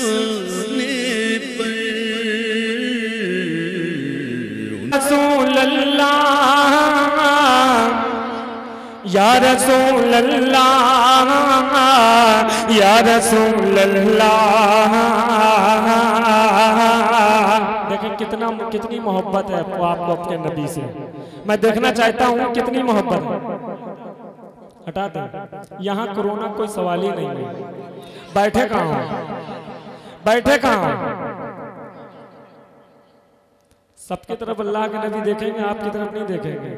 आने पर रसूल अल्लाह या रसूल अल्लाह या रसूल अल्लाह। देखें कितनी मोहब्बत है आपको अपने नबी से। मैं देखना चाहता हूँ कितनी मोहब्बत है। हटा दें, यहाँ कोरोना कोई सवाल ही नहीं है। बैठे कहाँ हो, बैठे कहाँ हो? सबकी तरफ अल्लाह के नबी देखेंगे, आपकी तरफ नहीं देखेंगे।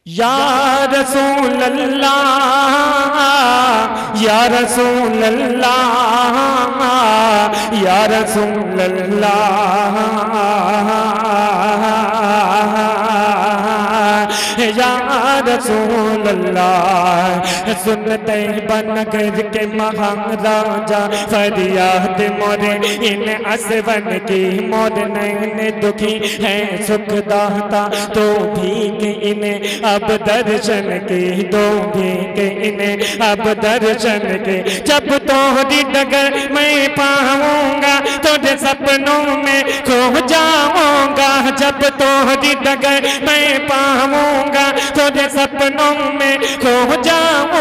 या रसूल अल्लाह या रसूल अल्लाह या रसूल अल्लाह या रसूल अल्लाह। सुनते बनगर के महाराजा फरियाद मोरे इन असवन की मोर नैन दुखी है सुख दाता तो भी के इन्हें अब दर्शन के दो भी के इन्हें अब दर्शन के। जब तोहरी डगर मैं पाऊंगा तुझे सपनों में खो जाऊंगा। जब तोहरी डगर मैं पाऊंगा तुझे सपनों में खो जाऊंगा।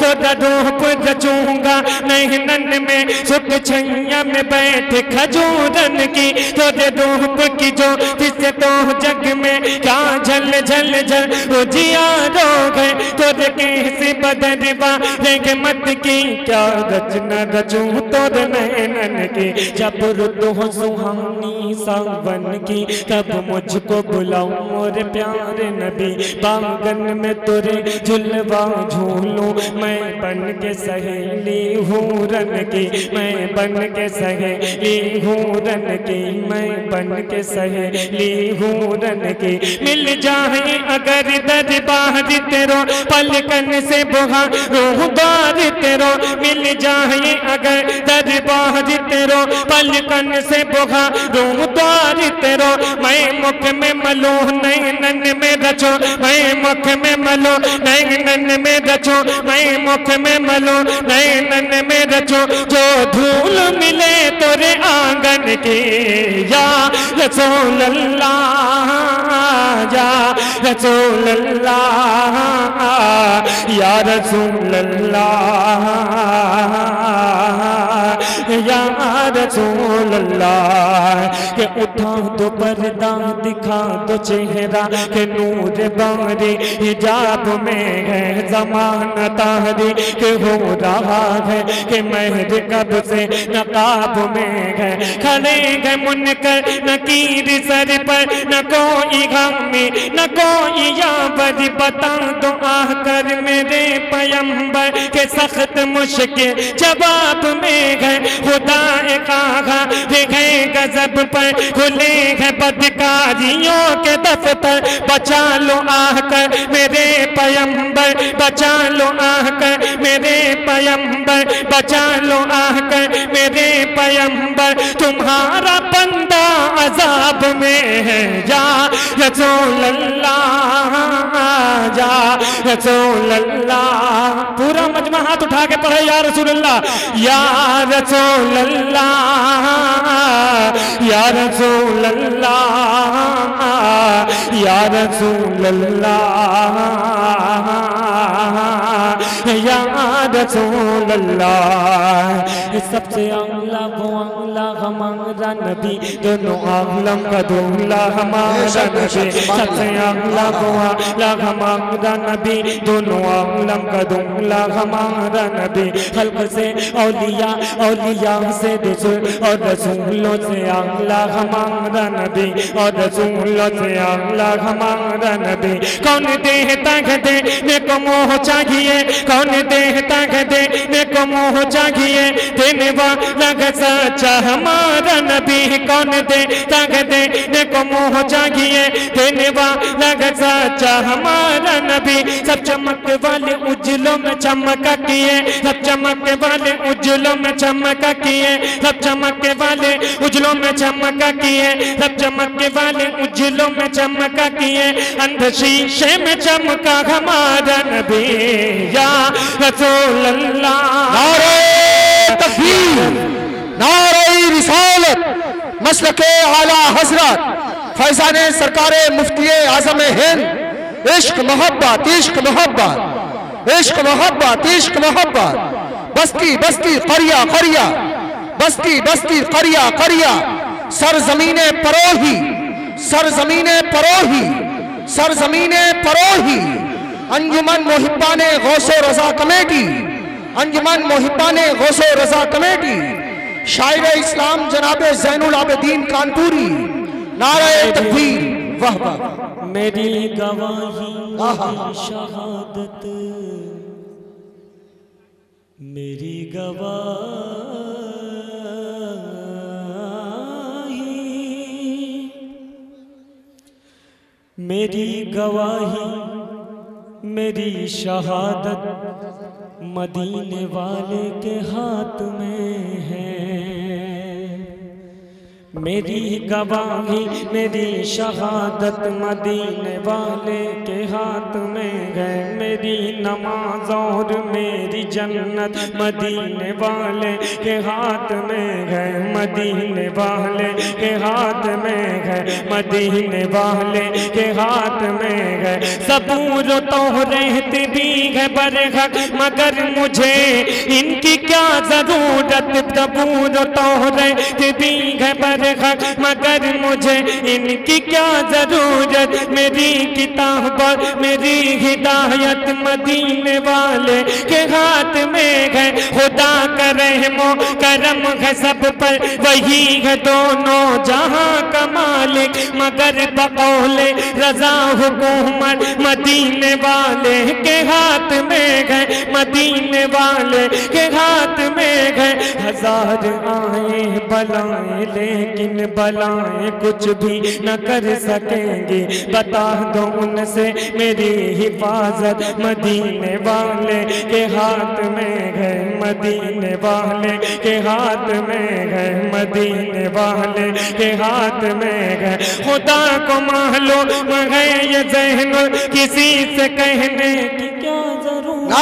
तो रूप रचूंगा नैनन में सुख छैया में बैठ खजूरन की। तुझे रूप की जो जिससे तो जग में क्या झल झल झल उजियारो गए। तुझे कैसे बदलवा रहमत की क्या रचना रचूं तुझ नैनन की। जब रुत हो सुहानी सावन की तब मुझको बुलाओ मोरे प्यारे नबी। बागन में तुरे झुलवा झूलूं मैं बन के सहेली हूरन की। मैं बन के सहेली हूरन की। मैं बन के सहेली हूरन की। मिल जाए अगर दरबार तेरो पलकन से बुहा रूहदार तेरो। मिल जाए अगर दरबार तेरो पलकन से बुहा रूहदार तेरो। मैं मुख में मलो नैनन में रचो। मैं मुख में मलो नैनन में रचो। मैं मुख में मलो नैनन में रचो। जो धूल मिले तोरे आंगन की या रसूल अल्लाह या रसूल अल्लाह या रसूल अल्लाह या रसूल अल्लाह। के उठा दो पर्दा दिखा दो चेहरा के नूर बारी हिजाब में है ज़माना तारी के हो रहा है कि महर कब से नकाब में है। खड़े गए मुनकर नकीर सर पर न कोई गमी न कोई यावर। बता दो आह कर मेरे पैगंबर के सख्त मुश्किल जवाब में है। खुदा कहा गए गजब पर खुले हैं बदकारियों के दफ्तर। बचा लो आह कर मेरे पैगंबर बचा लो आह कर मेरे पैगंबर बचा लो आह कर मेरे पैगंबर। तुम्हारा बंदा अजाब में है या रसूल अल्लाह या रसूल अल्लाह। पूरा मजमा हाथ उठा के पढ़े या रसूल अल्लाह या रसूल अल्लाह या रसूल अल्लाह या रसूल अल्लाह या रसूल अल्लाह। सबसे आला वो आला हमारा नबी दोनों आलम का दूल्हा हमारा नबी। सबसे आला वो आला हमारा नबी दोनों आलम का दूल्हा हमारा नबी। खल्क से औलिया औलिया से रसूल और रसूलों से आला हमारा नबी और रसूलों से आला हमारा नबी। कौन देता है देने को मोह चाहिए कौन देता है देने को मोह चाहिए। देने वाला सच्चा हमारा नबी कौन देता है देने को मोह चाहिए। देने वाला सच्चा हमारा नबी। सब चमक वाले उज्जलों में चमका किए सब चमक वाले उज्जलों में चमका किए सब चमक वाले उज्जलों में चमका किए सब चमक वाले उज्जलों में चमका किए। अंध शीशे में चमका हमारा नबी या रसूल अल्लाह। नारे तकबीर, नारे रिसालत, मसलके आला हजरत फैजाने सरकारे मुफ्ती आजम हिंद। इश्क मोहब्बत, इश्क मोहब्बत, इश्क मोहब्बत, इश्क मोहब्बत। बस्ती बस्ती करिया करिया, बस्ती बस्ती करिया करिया। सरजमीने परोही, सरजमीने परोही, सरजमीने परोही। अंजुमन मोहिब्बाने गौसो रजा कमेटी, अंजुमन मोहिब्बाने गौसो रजा कमेटी। शायर इस्लाम जनाबे ज़ैनुल आबिदीन कानपुरी। नारे तकबीर, वाह वाह। मेरी गवाही शहादत, मेरी गवाही, मेरी गवाही, मेरी शहादत मदीने वाले के हाथ में है। मेरी गवाही, मेरी शहादत मदीने वाले के हाथ में है। मेरी नमाज और मेरी जन्नत मदीने वाले के हाथ में है। मदीने वाले के हाथ में है, मदीने वाले के हाथ में है। सबूर तो रहते भी है बरहक, मगर मुझे इनकी क्या जरूरत। सबूर तो रहते भी है बरहक, मगर मुझे इनकी क्या जरूरत। मेरी किताब और मेरी हिदायत मदीने वाले के हाथ में है। खुदा का रहमो करम है सब पर, वही है दोनों जहां का मालिक। मगर बकौले रजा हुकूमत मदीने वाले के हाथ में है। मदीने वाले के हाथ में है। हजार आए बलाएं लेकिन बलाएं कुछ भी न कर सकेंगे। बता दो उनसे मेरी हिफाजत मदीने वाले के हाथ में है। मदीने वाले के हाथ में है, मदीने वाले के हाथ में है। खुदा को मालूम है ये ज़हन, किसी से कहने की क्या जरूरत।